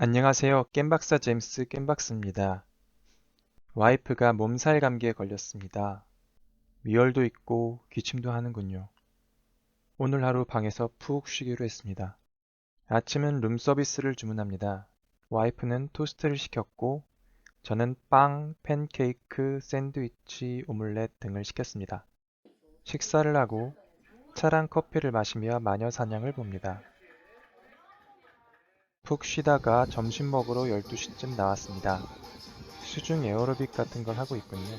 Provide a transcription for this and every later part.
안녕하세요. 겜박사 제임스 겜박스입니다. 와이프가 몸살 감기에 걸렸습니다. 미열도 있고 기침도 하는군요. 오늘 하루 방에서 푹 쉬기로 했습니다. 아침은 룸서비스를 주문합니다. 와이프는 토스트를 시켰고 저는 빵, 팬케이크, 샌드위치, 오믈렛 등을 시켰습니다. 식사를 하고 차랑 커피를 마시며 마녀 사냥을 봅니다. 푹 쉬다가 점심 먹으러 12시쯤 나왔습니다. 수중 에어로빅 같은 걸 하고 있군요.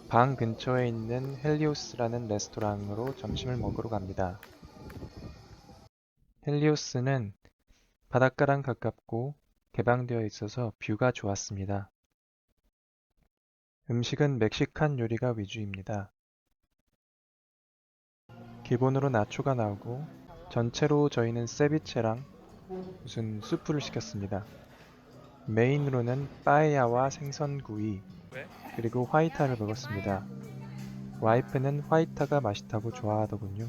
방 근처에 있는 헬리오스라는 레스토랑으로 점심을 먹으러 갑니다. 헬리오스는 바닷가랑 가깝고 개방되어 있어서 뷰가 좋았습니다. 음식은 멕시칸 요리가 위주입니다. 기본으로 나초가 나오고 전체로 저희는 세비체랑 무슨 수프를 시켰습니다. 메인으로는 빠에야와 생선구이 그리고 화이타를 먹었습니다. 와이프는 화이타가 맛있다고 좋아하더군요.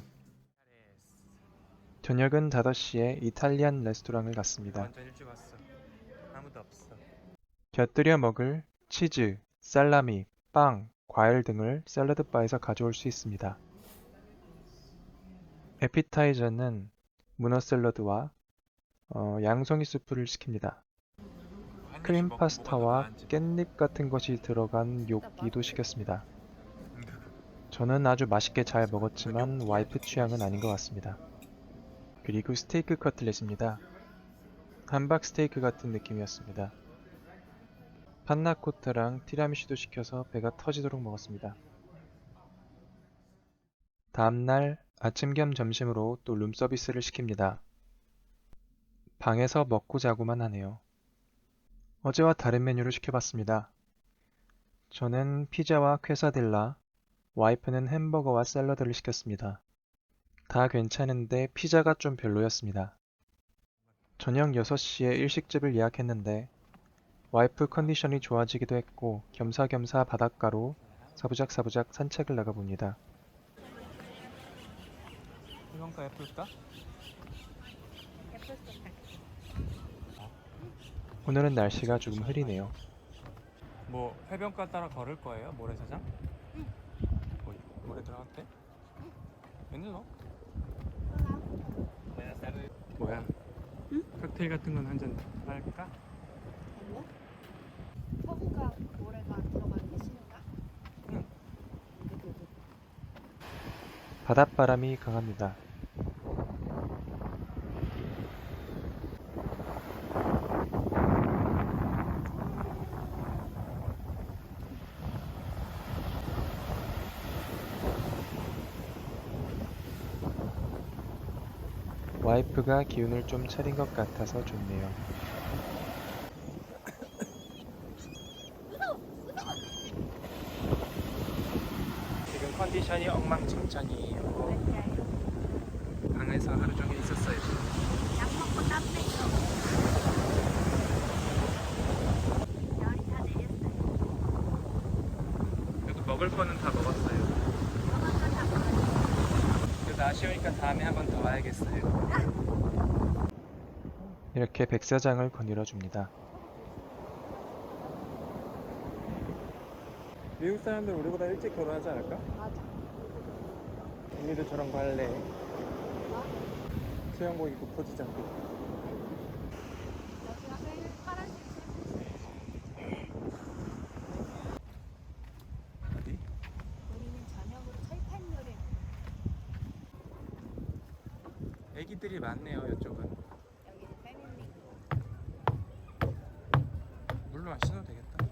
저녁은 5시에 이탈리안 레스토랑을 갔습니다. 완전 일찍 왔어. 아무도 없어. 곁들여 먹을 치즈, 살라미, 빵, 과일 등을 샐러드 바에서 가져올 수 있습니다. 에피타이저는 문어 샐러드와 양송이 수프를 시킵니다. 크림 파스타와 깻잎 같은 것이 들어간 요끼도 시켰습니다. 저는 아주 맛있게 잘 먹었지만 와이프 취향은 아닌 것 같습니다. 그리고 스테이크 커틀렛입니다. 함박 스테이크 같은 느낌이었습니다. 판나코타랑 티라미슈도 시켜서 배가 터지도록 먹었습니다. 다음날 아침 겸 점심으로 또 룸서비스를 시킵니다. 방에서 먹고 자고만 하네요. 어제와 다른 메뉴를 시켜봤습니다. 저는 피자와 퀘사딜라, 와이프는 햄버거와 샐러드를 시켰습니다. 다 괜찮은데 피자가 좀 별로였습니다. 저녁 6시에 일식집을 예약했는데 와이프 컨디션이 좋아지기도 했고 겸사겸사 바닷가로 사부작사부작 산책을 나가봅니다. 해변가 예쁠까? 오늘은 날씨가 조금 흐리네요. 뭐 해변가 따라 걸을 거예요? 모래사장? 모래 들어갔대? 왠지 너? 뭐야? 칵테일 같은 건 한 잔 할까? 아니요? 허브가 모래가 들어간 대신인가? 바닷바람이 강합니다. 와이프가 기운을 좀 차린 것 같아서 좋네요. 지금 컨디션이 엉망진창이에요. 방에서 하루 종일 있었어요. 약 먹고 땀 뺐어. 열이 다 내렸어요. 그래도 먹을 거는 다 먹었어요. 먹을 건다 먹었어. 그래도 아쉬우니까 다음에 한 번 더 와야겠어요. 이렇게 백사장을 거닐어 줍니다. 미국 사람들 우리보다 일찍 결혼하지 않을까? 맞아. 언니도 저런 거 할래. 뭐? 수영복 입고 포즈 잡고. 여기가 제일 파란색 어디? 우리는 저녁으로 철판 요리. 애기들이 많네요, 이쪽은. 여기는 패밀리. 물로 안 씻어도 되겠다.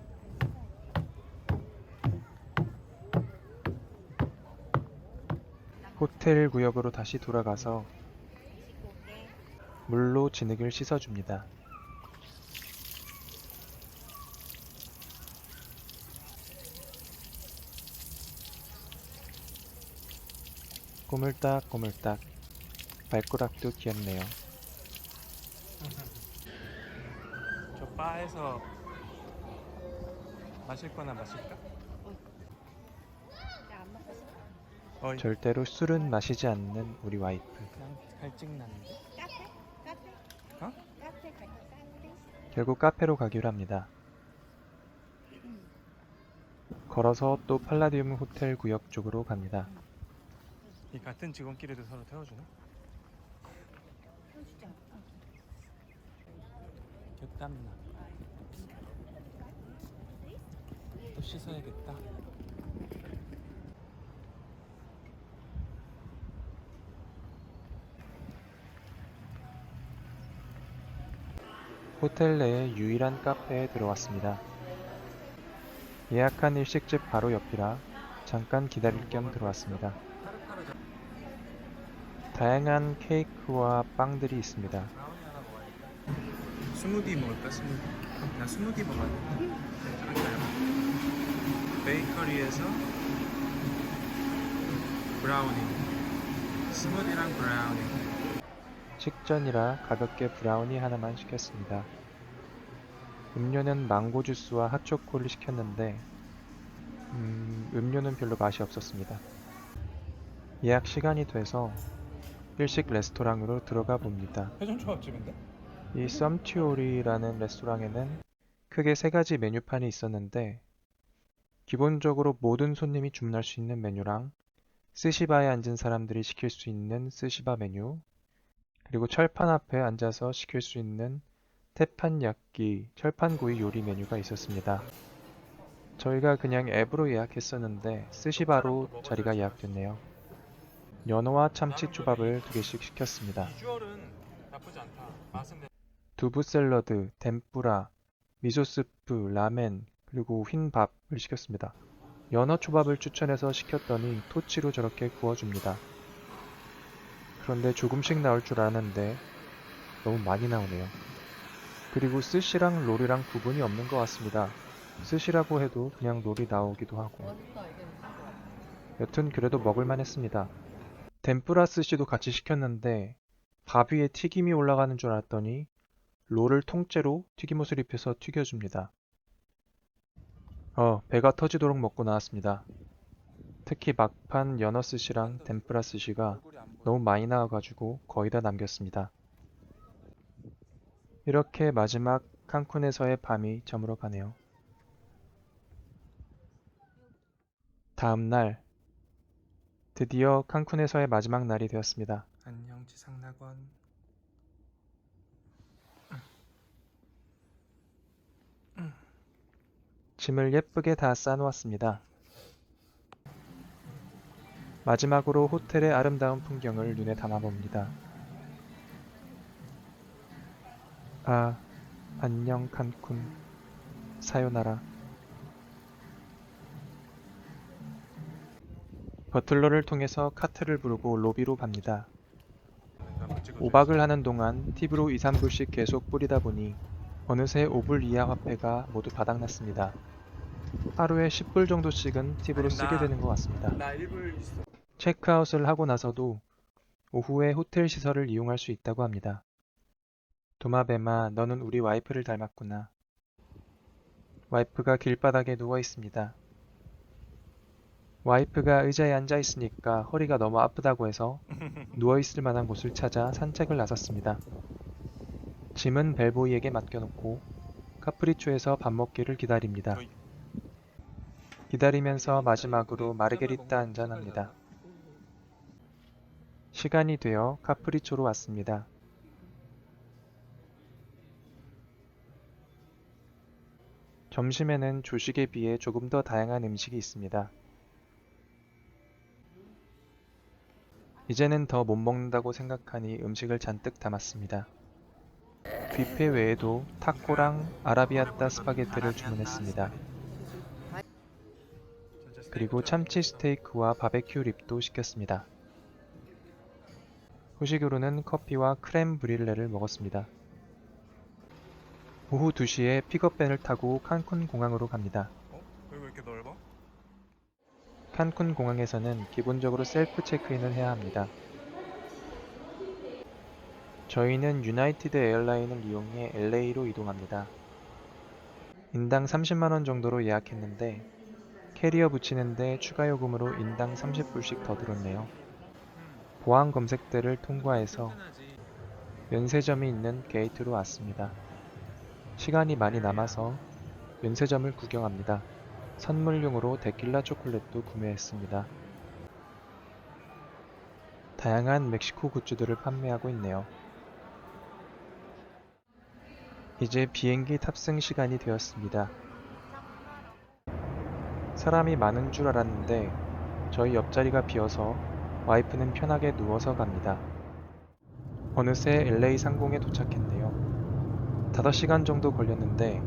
호텔 구역으로 다시 돌아가서 25개. 물로 진흙을 씻어줍니다. 꼬물딱꼬물딱 발가락도 귀엽네요. 저 바에서 마실 거나 마실까? 나안 먹고 싶어. 어이. 절대로 술은 마시지 않는 우리 와이프. 그냥 갈증 나는데. 카페? 카페? 어? 카페 갈까? 결국 카페로 가기로 합니다. 걸어서 또 팔라디움 호텔 구역 쪽으로 갑니다. 이 같은 직원끼리도 서로 태워주나? 해주지 않을까? 땀나. 또 씻어야겠다. 호텔 내의 유일한 카페에 들어왔습니다. 예약한 일식집 바로 옆이라 잠깐 기다릴 겸 들어왔습니다. 다양한 케이크와 빵들이 있습니다. 스무디 먹을까? 스무디. 나 스무디 먹었는데. 베이커리에서 브라우니. 스무디랑 브라우니. 식전이라 가볍게 브라우니 하나만 시켰습니다. 음료는 망고 주스와 핫초코를 시켰는데 음료는 별로 맛이 없었습니다. 예약 시간이 돼서 일식 레스토랑으로 들어가 봅니다. 회전 초밥집인데? 이 썸튜오리라는 레스토랑에는 크게 세 가지 메뉴판이 있었는데 기본적으로 모든 손님이 주문할 수 있는 메뉴랑 스시바에 앉은 사람들이 시킬 수 있는 스시바 메뉴, 그리고 철판 앞에 앉아서 시킬 수 있는 테판야끼, 철판구이 요리 메뉴가 있었습니다. 저희가 그냥 앱으로 예약했었는데 스시바로 자리가 예약됐네요. 연어와 참치 초밥을 2개씩 시켰습니다. 비주얼은 나쁘지 않다. 맛은 두부 샐러드, 덴뿌라, 미소스프, 라멘, 그리고 흰 밥을 시켰습니다. 연어 초밥을 추천해서 시켰더니 토치로 저렇게 구워줍니다. 그런데 조금씩 나올 줄 알았는데 너무 많이 나오네요. 그리고 스시랑 롤이랑 구분이 없는 것 같습니다. 스시라고 해도 그냥 롤이 나오기도 하고. 여튼 그래도 먹을만 했습니다. 덴뿌라 스시도 같이 시켰는데 밥 위에 튀김이 올라가는 줄 알았더니 롤을 통째로 튀김옷을 입혀서 튀겨줍니다. 배가 터지도록 먹고 나왔습니다. 특히 막판 연어 스시랑 덴뿌라 스시가 너무 많이 나와가지고 거의 다 남겼습니다. 이렇게 마지막 칸쿤에서의 밤이 저물어 가네요. 다음날 드디어 칸쿤에서의 마지막 날이 되었습니다. 안녕 지상낙원. 짐을 예쁘게 다 싸놓았습니다. 마지막으로 호텔의 아름다운 풍경을 눈에 담아봅니다. 아, 안녕 칸쿤. 사요나라. 버틀러를 통해서 카트를 부르고 로비로 갑니다. 5박을 하는 동안 팁으로 2, 3불씩 계속 뿌리다 보니 어느새 5불 이하 화폐가 모두 바닥났습니다. 하루에 10불 정도씩은 팁으로 쓰게 되는 것 같습니다. 나 1불 있어. 체크아웃을 하고 나서도 오후에 호텔 시설을 이용할 수 있다고 합니다. 도마뱀아, 너는 우리 와이프를 닮았구나. 와이프가 길바닥에 누워 있습니다. 와이프가 의자에 앉아 있으니까 허리가 너무 아프다고 해서 누워 있을 만한 곳을 찾아 산책을 나섰습니다. 짐은 벨보이에게 맡겨놓고 카프리초에서 밥 먹기를 기다립니다. 기다리면서 마지막으로 마르게리따 한잔합니다. 시간이 되어 카프리초로 왔습니다. 점심에는 조식에 비해 조금 더 다양한 음식이 있습니다. 이제는 더 못 먹는다고 생각하니 음식을 잔뜩 담았습니다. 뷔페 외에도 타코랑 아라비아따 스파게티를 주문했습니다. 그리고 참치 스테이크와 바베큐 립도 시켰습니다. 후식으로는 커피와 크렘 브릴레를 먹었습니다. 오후 2시에 픽업밴을 타고 칸쿤 공항으로 갑니다. 왜 이렇게 넓어? 칸쿤 공항에서는 기본적으로 셀프 체크인을 해야 합니다. 저희는 유나이티드 에어라인을 이용해 LA로 이동합니다. 인당 30만원 정도로 예약했는데 캐리어 붙이는데 추가 요금으로 인당 30불씩 더 들었네요. 보안 검색대를 통과해서 면세점이 있는 게이트로 왔습니다. 시간이 많이 남아서 면세점을 구경합니다. 선물용으로 데킬라 초콜릿도 구매했습니다. 다양한 멕시코 굿즈들을 판매하고 있네요. 이제 비행기 탑승 시간이 되었습니다. 사람이 많은 줄 알았는데 저희 옆자리가 비어서 와이프는 편하게 누워서 갑니다. 어느새 LA 상공에 도착했네요. 5시간 정도 걸렸는데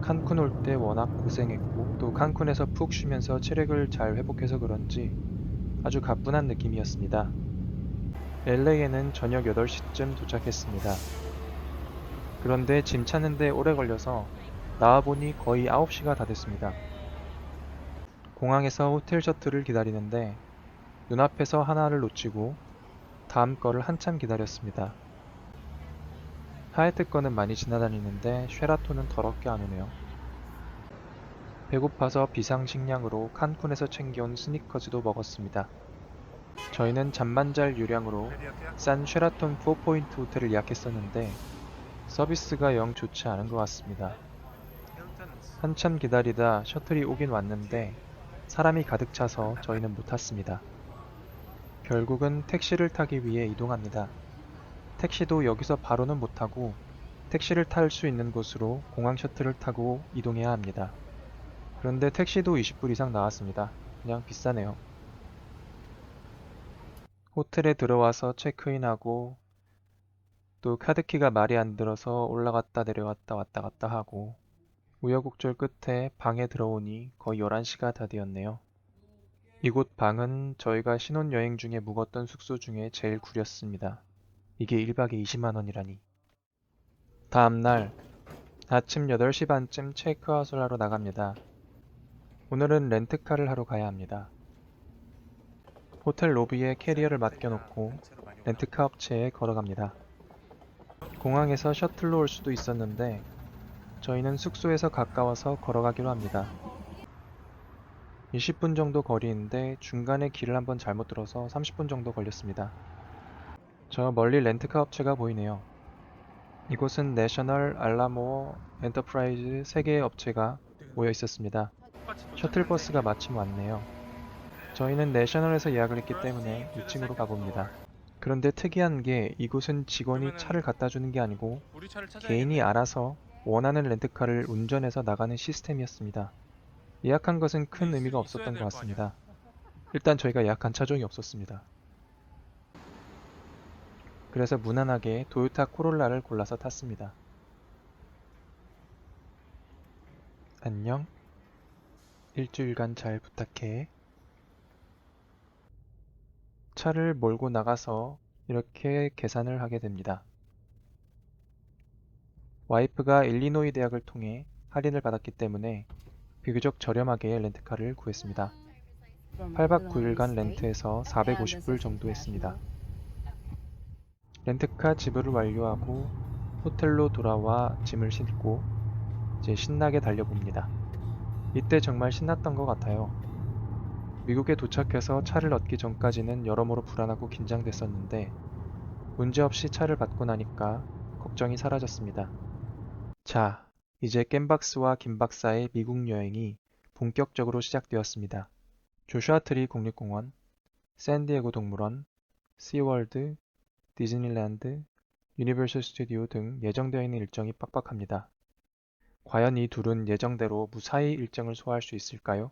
칸쿤 올 때 워낙 고생했고 또 칸쿤에서 푹 쉬면서 체력을 잘 회복해서 그런지 아주 가뿐한 느낌이었습니다. LA에는 저녁 8시쯤 도착했습니다. 그런데 짐 찾는데 오래 걸려서 나와보니 거의 9시가 다 됐습니다. 공항에서 호텔 셔틀을 기다리는데 눈앞에서 하나를 놓치고 다음 거를 한참 기다렸습니다. 하얏트 거는 많이 지나다니는데 쉐라톤은 더럽게 안 오네요. 배고파서 비상식량으로 칸쿤에서 챙겨온 스니커즈도 먹었습니다. 저희는 잠만 잘 유량으로 싼 쉐라톤 4포인트 호텔을 예약했었는데 서비스가 영 좋지 않은 것 같습니다. 한참 기다리다 셔틀이 오긴 왔는데 사람이 가득 차서 저희는 못 탔습니다. 결국은 택시를 타기 위해 이동합니다. 택시도 여기서 바로는 못 타고 택시를 탈 수 있는 곳으로 공항 셔틀을 타고 이동해야 합니다. 그런데 택시도 20불 이상 나왔습니다. 그냥 비싸네요. 호텔에 들어와서 체크인하고 또 카드키가 말이 안 들어서 올라갔다 내려갔다 왔다 갔다 하고 우여곡절 끝에 방에 들어오니 거의 11시가 다 되었네요. 이곳 방은 저희가 신혼여행 중에 묵었던 숙소 중에 제일 구렸습니다. 이게 1박에 20만원이라니. 다음날 아침 8시 반쯤 체크아웃을 하러 나갑니다. 오늘은 렌트카를 하러 가야 합니다. 호텔 로비에 캐리어를 맡겨놓고 렌트카 업체에 걸어갑니다. 공항에서 셔틀로 올 수도 있었는데 저희는 숙소에서 가까워서 걸어가기로 합니다. 20분 정도 거리인데 중간에 길을 한번 잘못 들어서 30분 정도 걸렸습니다. 저 멀리 렌트카 업체가 보이네요. 이곳은 내셔널, 알라모, 엔터프라이즈 3개의 업체가 모여 있었습니다. 셔틀버스가 마침 왔네요. 저희는 내셔널에서 예약을 했기 때문에 2층으로 가봅니다. 그런데 특이한 게 이곳은 직원이 차를 갖다 주는 게 아니고 개인이 알아서 원하는 렌트카를 운전해서 나가는 시스템이었습니다. 예약한 것은 큰 의미가 없었던 것 같습니다. 일단 저희가 예약한 차종이 없었습니다. 그래서 무난하게 토요타 코롤라를 골라서 탔습니다. 안녕. 일주일간 잘 부탁해. 차를 몰고 나가서 이렇게 계산을 하게 됩니다. 와이프가 일리노이 대학을 통해 할인을 받았기 때문에 비교적 저렴하게 렌트카를 구했습니다. 8박 9일간 렌트해서 450불 정도 했습니다. 렌트카 지불을 완료하고 호텔로 돌아와 짐을 싣고 이제 신나게 달려봅니다. 이때 정말 신났던 것 같아요. 미국에 도착해서 차를 얻기 전까지는 여러모로 불안하고 긴장됐었는데 문제없이 차를 받고 나니까 걱정이 사라졌습니다. 자, 이제 겜박스와 김박사의 미국 여행이 본격적으로 시작되었습니다. 조슈아 트리 국립공원, 샌디에고 동물원, 시월드, 디즈니랜드, 유니버설 스튜디오 등 예정되어 있는 일정이 빡빡합니다. 과연 이 둘은 예정대로 무사히 일정을 소화할 수 있을까요?